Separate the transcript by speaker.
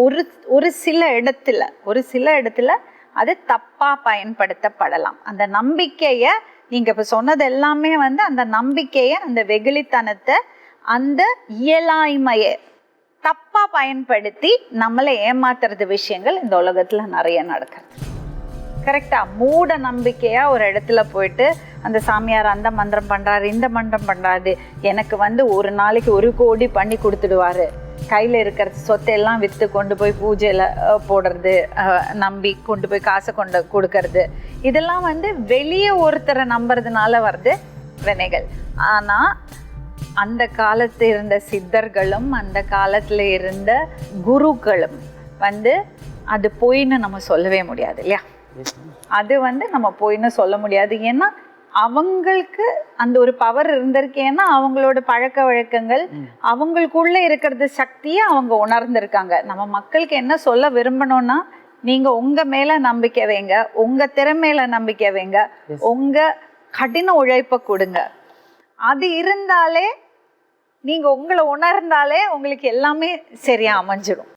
Speaker 1: ஒரு ஒரு சில இடத்துல அது தப்பாக பயன்படுத்தப்படலாம். அந்த நம்பிக்கையை நீங்கள் இப்போ சொன்னது எல்லாமே வந்து அந்த நம்பிக்கையை, அந்த வெகுளித்தனத்தை, அந்த இயலாய்மையை தப்பாக பயன்படுத்தி நம்மளை ஏமாத்துறது விஷயங்கள் இந்த உலகத்தில் நிறைய நடக்குது. கரெக்டாக மூட நம்பிக்கையாக ஒரு இடத்துல போயிட்டு அந்த சாமியார் அந்த மந்திரம் பண்ணுறாரு, இந்த மந்திரம் பண்ணுறாரு, எனக்கு வந்து ஒரு நாளைக்கு 1 கோடி பண்ணி கொடுத்துடுவார், கையில் இருக்கிற சொத்தையெல்லாம் விற்று கொண்டு போய் பூஜையில் போடுறது, நம்பி கொண்டு போய் காசை கொடுக்கறது, இதெல்லாம் வந்து வெளியே ஒருத்தரை நம்புறதுனால வருது வினைகள். ஆனால் அந்த காலத்தில் இருந்த சித்தர்களும் அந்த காலத்தில் இருந்த குருக்களும் வந்து அது பொய்ன்னு நம்ம சொல்லவே முடியாது இல்லையா? அது வந்து நம்ம பொய்ன்னு சொல்ல முடியாது. ஏன்னா அவங்களுக்கு அந்த ஒரு பவர் இருந்திருக்கு. ஏன்னா அவங்களோட பழக்க வழக்கங்கள், அவங்களுக்குள்ள இருக்கிறது சக்தியை அவங்க உணர்ந்திருக்காங்க. நம்ம மக்களுக்கு என்ன சொல்ல விரும்பணும்னா, நீங்க உங்க மேல நம்பிக்கை வைங்க, உங்க திறமையில நம்பிக்கை வைங்க, உங்க கடின உழைப்பை கொடுங்க. அது இருந்தாலே, நீங்க உங்களை உணர்ந்தாலே உங்களுக்கு எல்லாமே சரியா அமைஞ்சிடும்.